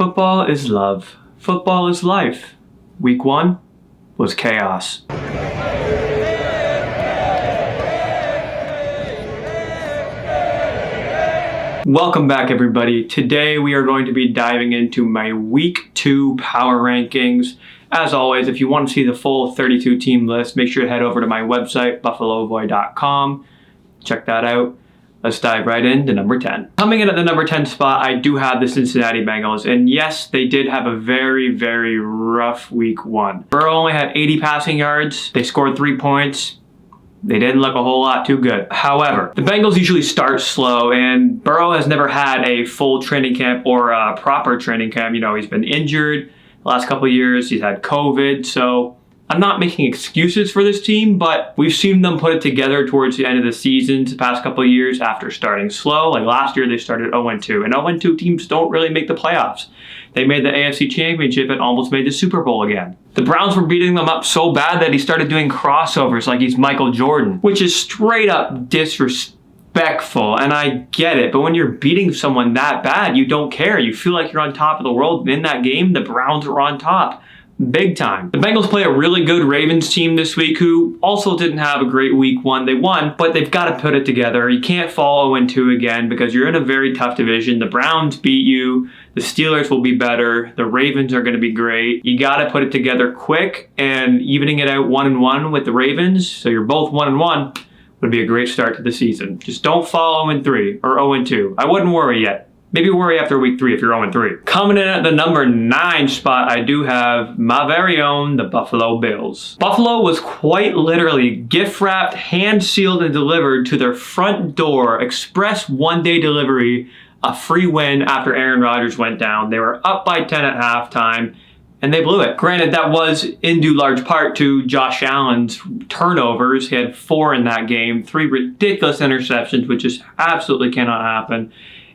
Football is love. Football is life. Week 1 was chaos. Welcome back, everybody. Today we are going to be diving into my Week 2 power rankings. As always, if you want to see the full 32 team list, make sure to head over to my website, buffalovoy.com. Check that out. Let's dive right into number 10. Coming in at the number 10 spot, I do have the Cincinnati Bengals. And yes, they did have a very, very rough week 1. Burrow only had 80 passing yards. They scored 3 points. They didn't look a whole lot too good. However, the Bengals usually start slow, and Burrow has never had a full training camp or a proper training camp. You know, he's been injured the last couple of years. He's had COVID. So I'm not making excuses for this team, but we've seen them put it together towards the end of the season the past couple of years after starting slow. Like last year, they started 0-2, and 0-2 teams don't really make the playoffs. They made the AFC Championship and almost made the Super Bowl again. The Browns were beating them up so bad that he started doing crossovers like he's Michael Jordan, which is straight up disrespectful, and I get it, but when you're beating someone that bad, you don't care. You feel like you're on top of the world. In that game, the Browns were on top. Big time. The Bengals play a really good Ravens team this week who also didn't have a great week 1. They won, but they've got to put it together. You can't fall 0-2 again because you're in a very tough division. The Browns beat you. The Steelers will be better. The Ravens are going to be great. You got to put it together quick, and evening it out 1-1 with the Ravens, so you're both 1-1, would be a great start to the season. Just don't fall 0-3 or 0-2. I wouldn't worry yet. Maybe worry after week 3 if you're 0-3. Coming in at the number 9 spot, I do have my very own, the Buffalo Bills. Buffalo was quite literally gift wrapped, hand sealed, and delivered to their front door. Express one-day delivery, a free win after Aaron Rodgers went down. They were up by 10 at halftime, and they blew it. Granted, that was in due large part to Josh Allen's turnovers. He had 4 in that game, 3 ridiculous interceptions, which just absolutely cannot happen.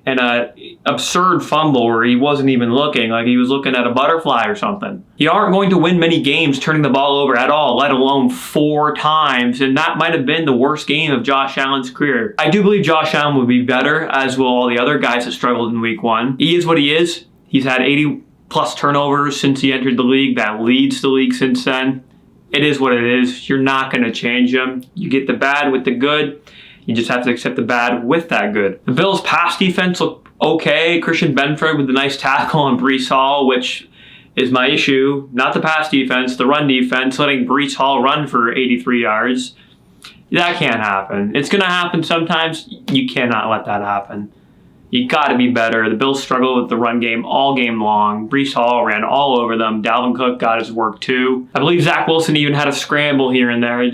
And an absurd fumble where he wasn't even looking, like he was looking at a butterfly or something. You aren't going to win many games turning the ball over at all, let alone 4 times. And that might have been the worst game of Josh Allen's career. I do believe Josh Allen will be better, as will all the other guys that struggled in week 1. He is what he is. He's had 80 plus turnovers since he entered the league. That leads the league since then. It is what it is. You're not going to change him. You get the bad with the good. You just have to accept the bad with that good. The Bills' pass defense looked okay. Christian Benford with a nice tackle on Breece Hall, which is my issue. Not the pass defense, the run defense, letting Breece Hall run for 83 yards. That can't happen. It's going to happen sometimes. You cannot let that happen. You got to be better. The Bills struggled with the run game all game long. Breece Hall ran all over them. Dalvin Cook got his work too. I believe Zach Wilson even had a scramble here and there.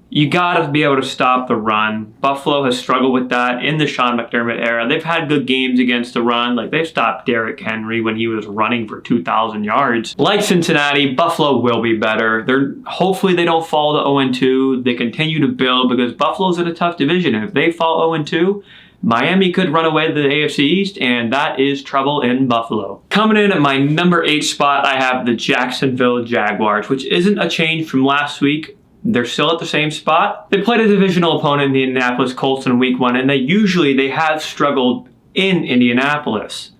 You got to be able to stop the run. Buffalo has struggled with that in the Sean McDermott era. They've had good games against the run. Like, they've stopped Derrick Henry when he was running for 2,000 yards. Like Cincinnati, Buffalo will be better. Hopefully they don't fall to 0-2. They continue to build because Buffalo's in a tough division. If they fall 0-2, Miami could run away to the AFC East, and that is trouble in Buffalo. Coming in at my number 8 spot, I have the Jacksonville Jaguars, which isn't a change from last week. They're still at the same spot. They played a divisional opponent in the Indianapolis Colts in week 1, and they have struggled in Indianapolis.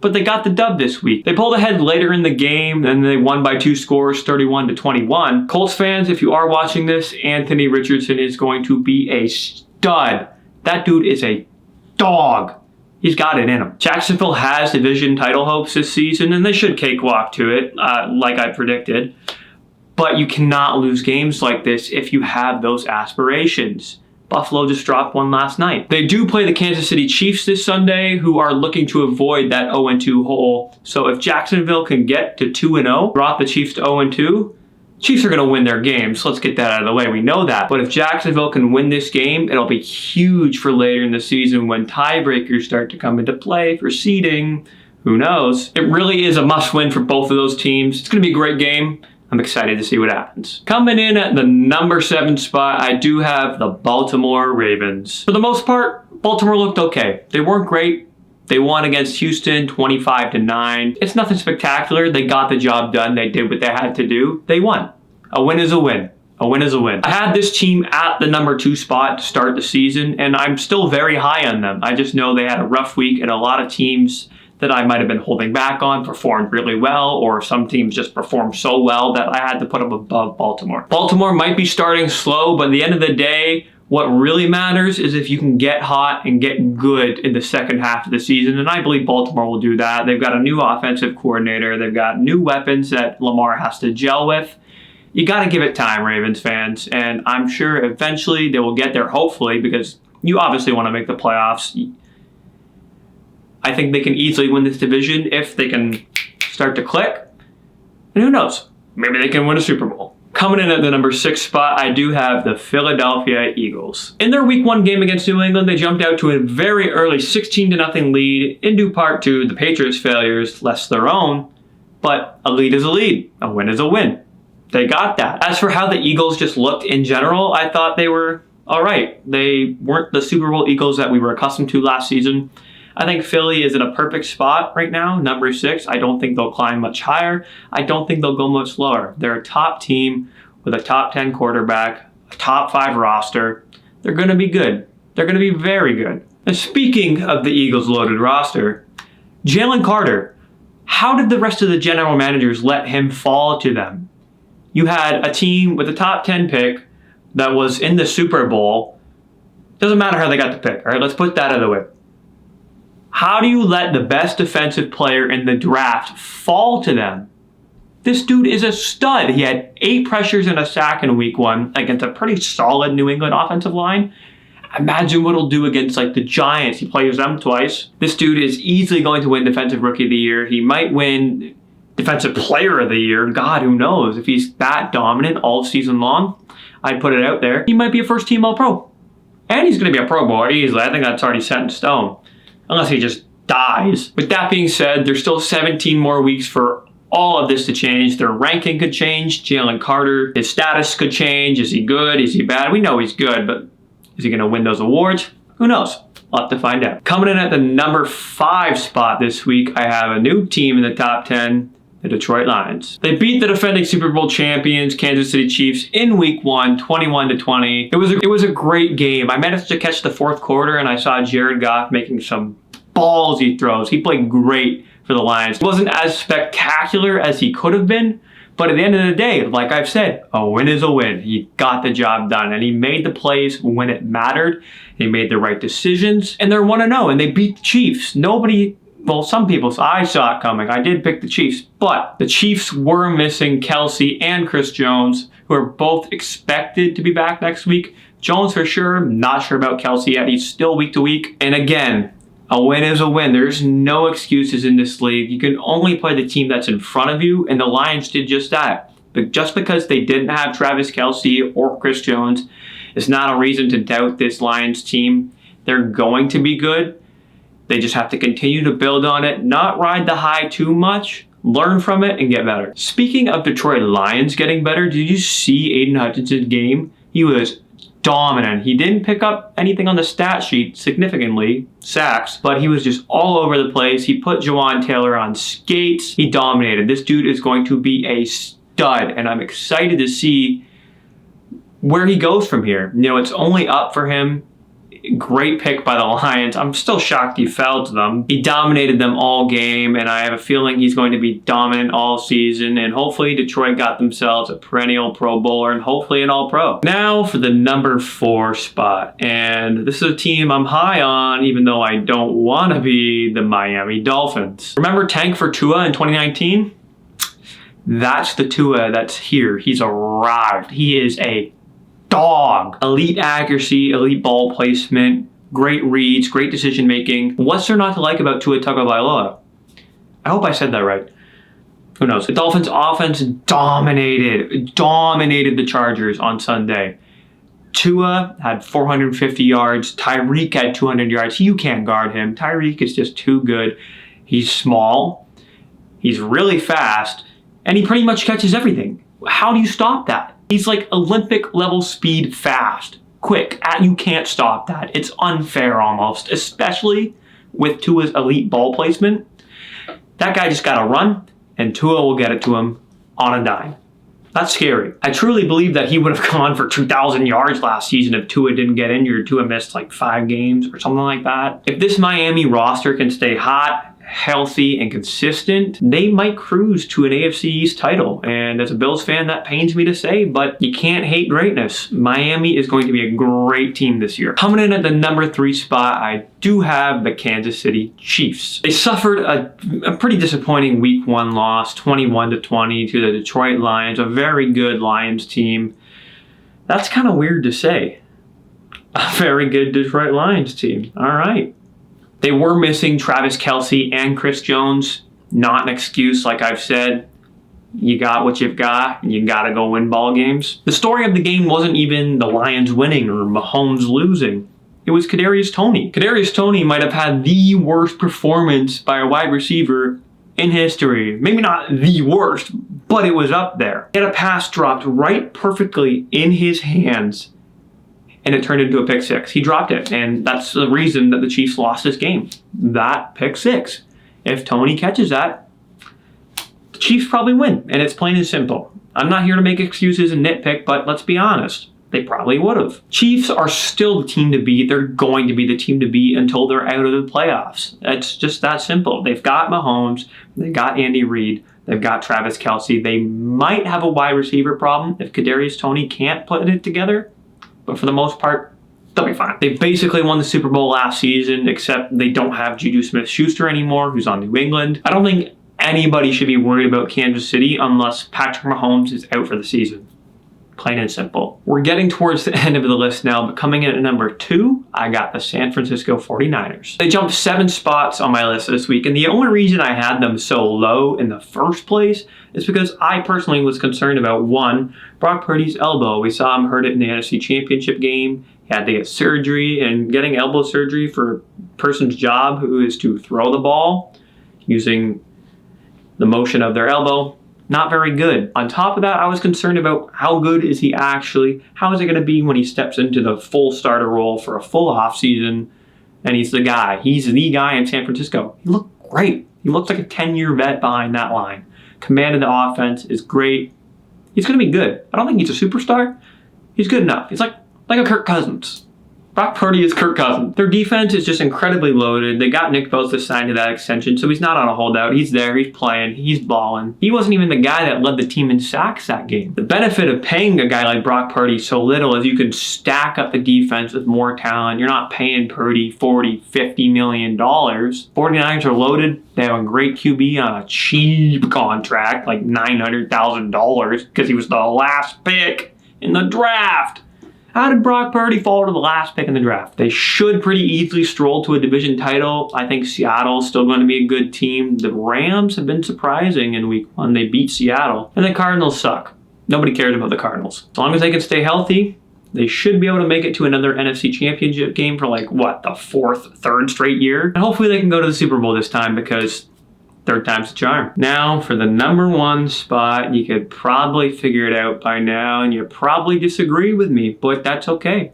But they got the dub this week. They pulled ahead later in the game, and they won by 2 scores, 31-21. Colts fans, if you are watching this, Anthony Richardson is going to be a stud. That dude is a dog. He's got it in him. Jacksonville has division title hopes this season, and they should cakewalk to it, like I predicted. But you cannot lose games like this if you have those aspirations. Buffalo just dropped one last night. They do play the Kansas City Chiefs this Sunday, who are looking to avoid that 0-2 hole. So if Jacksonville can get to 2-0, drop the Chiefs to 0-2, Chiefs are going to win their game, so let's get that out of the way. We know that. But if Jacksonville can win this game, it'll be huge for later in the season when tiebreakers start to come into play for seeding. Who knows? It really is a must-win for both of those teams. It's going to be a great game. I'm excited to see what happens. Coming in at the number 7 spot, I do have the Baltimore Ravens. For the most part, Baltimore looked okay. They weren't great. They won against Houston 25-9. It's nothing spectacular. They got the job done. They did what they had to do. They won. A win is a win. A win is a win. I had this team at the number 2 spot to start the season, and I'm still very high on them. I just know they had a rough week, and a lot of teams that I might have been holding back on performed really well, or some teams just performed so well that I had to put them above Baltimore. Baltimore might be starting slow, but at the end of the day, what really matters is if you can get hot and get good in the second half of the season, and I believe Baltimore will do that. They've got a new offensive coordinator. They've got new weapons that Lamar has to gel with. You got to give it time, Ravens fans, and I'm sure eventually they will get there, hopefully, because you obviously want to make the playoffs. I think they can easily win this division if they can start to click. And who knows? Maybe they can win a Super Bowl. Coming in at the number 6 spot, I do have the Philadelphia Eagles. In their Week 1 game against New England, they jumped out to a very early 16-0 lead, in due part to the Patriots' failures, less their own. But a lead is a lead. A win is a win. They got that. As for how the Eagles just looked in general, I thought they were all right. They weren't the Super Bowl Eagles that we were accustomed to last season. I think Philly is in a perfect spot right now, number 6. I don't think they'll climb much higher. I don't think they'll go much lower. They're a top team with a top 10 quarterback, a top 5 roster. They're going to be good. They're going to be very good. And speaking of the Eagles' loaded roster, Jalen Carter, how did the rest of the general managers let him fall to them? You had a team with a top 10 pick that was in the Super Bowl. Doesn't matter how they got the pick. All right, let's put that out of the way. How do you let the best defensive player in the draft fall to them? This dude is a stud. He had 8 pressures and a sack in Week 1 against a pretty solid New England offensive line. Imagine what he'll do against the Giants. He plays them twice. This dude is easily going to win Defensive Rookie of the Year. He might win Defensive Player of the Year. God, who knows? If he's that dominant all season long, I'd put it out there. He might be a first-team All-Pro. And he's going to be a Pro Bowler easily. I think that's already set in stone. Unless he just dies. With that being said, there's still 17 more weeks for all of this to change. Their ranking could change. Jalen Carter, his status could change. Is he good? Is he bad? We know he's good, but is he going to win those awards? Who knows? We'll have to find out. Coming in at the number 5 spot this week, I have a new team in the top 10, the Detroit Lions. They beat the defending Super Bowl champions, Kansas City Chiefs, in Week 1, 21-20. It was a great game. I managed to catch the 4th quarter, and I saw Jared Goff making some ballsy throws. He played great for the Lions. He wasn't as spectacular as he could have been, but at the end of the day, like I've said, a win is a win. He got the job done, and he made the plays when it mattered. He made the right decisions, and they're 1-0, and they beat the Chiefs. Some people, I saw it coming. I did pick the Chiefs, but the Chiefs were missing Kelsey and Chris Jones, who are both expected to be back next week. Jones for sure, not sure about Kelsey yet. He's still week to week. And again, a win is a win. There's no excuses in this league. You can only play the team that's in front of you, and the Lions did just that. But just because they didn't have Travis Kelsey or Chris Jones is not a reason to doubt this Lions team. They're going to be good. They just have to continue to build on it, not ride the high too much, learn from it, and get better. Speaking of Detroit Lions getting better, did you see Aiden Hutchinson's game? He was dominant. He didn't pick up anything on the stat sheet significantly, sacks, but he was just all over the place. He put Jawan Taylor on skates. He dominated. This dude is going to be a stud, and I'm excited to see where he goes from here. It's only up for him. Great pick by the Lions. I'm still shocked he fell to them. He dominated them all game, and I have a feeling he's going to be dominant all season, and hopefully Detroit got themselves a perennial Pro Bowler and hopefully an All-Pro. Now for the number 4 spot, and this is a team I'm high on, even though I don't want to be the Miami Dolphins. Remember Tank for Tua in 2019? That's the Tua that's here. He's arrived. He is a dog. Elite accuracy, elite ball placement, great reads, great decision making. What's there not to like about Tua Tagovailoa? I hope I said that right. Who knows? The Dolphins offense dominated the Chargers on Sunday. Tua had 450 yards. Tyreek had 200 yards. You can't guard him. Tyreek is just too good. He's small. He's really fast. And he pretty much catches everything. How do you stop that? He's like Olympic level speed fast, quick. You can't stop that. It's unfair almost, especially with Tua's elite ball placement. That guy just got to run, and Tua will get it to him on a dime. That's scary. I truly believe that he would have gone for 2,000 yards last season if Tua didn't get injured. Tua missed 5 games or something like that. If this Miami roster can stay hot healthy and consistent, they might cruise to an AFC East title. And as a Bills fan, that pains me to say, but you can't hate greatness. Miami is going to be a great team this year. Coming in at the number 3 spot, I do have the Kansas City Chiefs. They suffered a pretty disappointing week 1 loss, 21-20 to the Detroit Lions, a very good Lions team. That's kind of weird to say. A very good Detroit Lions team. All right. They were missing Travis Kelce and Chris Jones. Not an excuse, like I've said. You got what you've got, and you got to go win ball games. The story of the game wasn't even the Lions winning or Mahomes losing. It was Kadarius Toney. Kadarius Toney might have had the worst performance by a wide receiver in history. Maybe not the worst, but it was up there. He had a pass dropped right perfectly in his hands, and it turned into a pick 6. He dropped it, and that's the reason that the Chiefs lost this game. That pick 6. If Toney catches that, the Chiefs probably win, and it's plain and simple. I'm not here to make excuses and nitpick, but let's be honest. They probably would have. Chiefs are still the team to beat. They're going to be the team to beat until they're out of the playoffs. It's just that simple. They've got Mahomes. They've got Andy Reid. They've got Travis Kelce. They might have a wide receiver problem if Kadarius Toney can't put it together. But for the most part, they'll be fine. They basically won the Super Bowl last season, except they don't have Juju Smith-Schuster anymore, who's on New England. I don't think anybody should be worried about Kansas City unless Patrick Mahomes is out for the season. Plain and simple. We're getting towards the end of the list now, but coming in at number 2, I got the San Francisco 49ers. They jumped 7 spots on my list this week, and the only reason I had them so low in the first place is because I personally was concerned about, 1, Brock Purdy's elbow. We saw him hurt it in the NFC Championship game. He had to get surgery, and getting elbow surgery for a person's job who is to throw the ball using the motion of their elbow, not very good. On top of that, I was concerned about how good is he actually? How is it going to be when he steps into the full starter role for a full offseason? And he's the guy. He's the guy in San Francisco. He looked great. He looks like a 10-year vet behind that line. Command of the offense is great. He's going to be good. I don't think he's a superstar. He's good enough. He's like a Kirk Cousins. Brock Purdy is Kirk Cousins. Their defense is just incredibly loaded. They got Nick Bosa signed to that extension, so he's not on a holdout. He's there, he's playing, he's balling. He wasn't even the guy that led the team in sacks that game. The benefit of paying a guy like Brock Purdy so little is you can stack up the defense with more talent. You're not paying Purdy $40, $50 million. 49ers are loaded. They have a great QB on a cheap contract, like $900,000, because he was the last pick in the draft. How did Brock Purdy fall to the last pick in the draft? They should pretty easily stroll to a division title. I think Seattle's still going to be a good team. The Rams have been surprising in week 1. They beat Seattle. And the Cardinals suck. Nobody cares about the Cardinals. As long as they can stay healthy, they should be able to make it to another NFC Championship game for the third straight year. And hopefully they can go to the Super Bowl this time because third time's the charm. Now, for the number 1 spot, you could probably figure it out by now, and you probably disagree with me, but that's okay.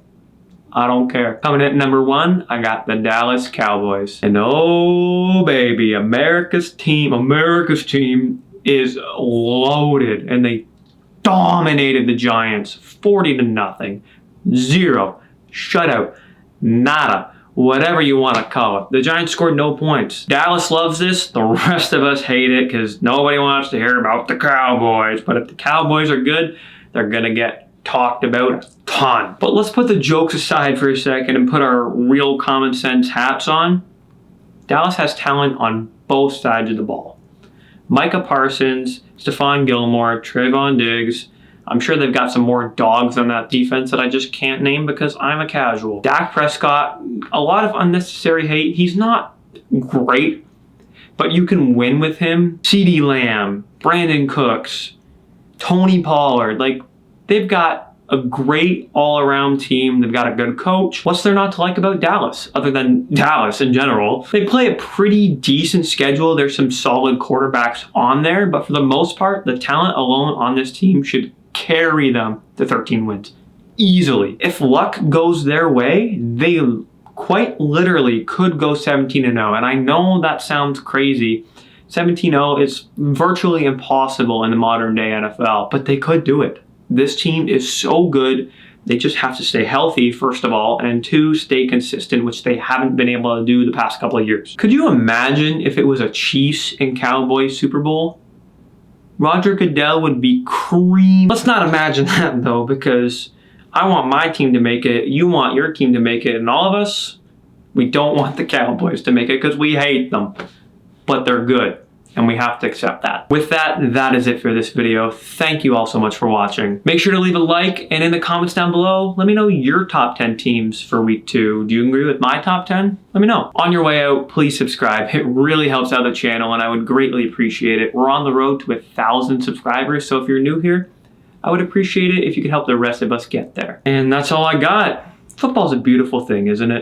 I don't care. Coming in at number 1, I got the Dallas Cowboys. And oh, baby, America's team is loaded, and they dominated the Giants 40-0. 0. Shutout. Nada. Whatever you want to call it. The Giants scored no points. Dallas loves this. The rest of us hate it because nobody wants to hear about the Cowboys. But if the Cowboys are good, they're going to get talked about a ton. But let's put the jokes aside for a second and put our real common sense hats on. Dallas has talent on both sides of the ball. Micah Parsons, Stephon Gilmore, Trayvon Diggs. I'm sure they've got some more dogs on that defense that I just can't name because I'm a casual. Dak Prescott, a lot of unnecessary hate. He's not great, but you can win with him. CeeDee Lamb, Brandon Cooks, Tony Pollard. They've got a great all-around team. They've got a good coach. What's there not to like about Dallas, other than Dallas in general? They play a pretty decent schedule. There's some solid quarterbacks on there, but for the most part, the talent alone on this team should carry them to 13 wins easily. If luck goes their way, they quite literally could go 17-0. And I know that sounds crazy. 17-0 is virtually impossible in the modern day NFL, but they could do it. This team is so good. They just have to stay healthy, first of all, and 2, stay consistent, which they haven't been able to do the past couple of years. Could you imagine if it was a Chiefs and Cowboys Super Bowl? Roger Goodell would be cream. Let's not imagine that, though, because I want my team to make it, you want your team to make it, and all of us, we don't want the Cowboys to make it because we hate them. But they're good, and we have to accept that. With that, that is it for this video. Thank you all so much for watching. Make sure to leave a like, and in the comments down below, let me know your top 10 teams for week 2. Do you agree with my top 10? Let me know. On your way out, please subscribe. It really helps out the channel, and I would greatly appreciate it. We're on the road to 1,000 subscribers, so if you're new here, I would appreciate it if you could help the rest of us get there. And that's all I got. Football's a beautiful thing, isn't it?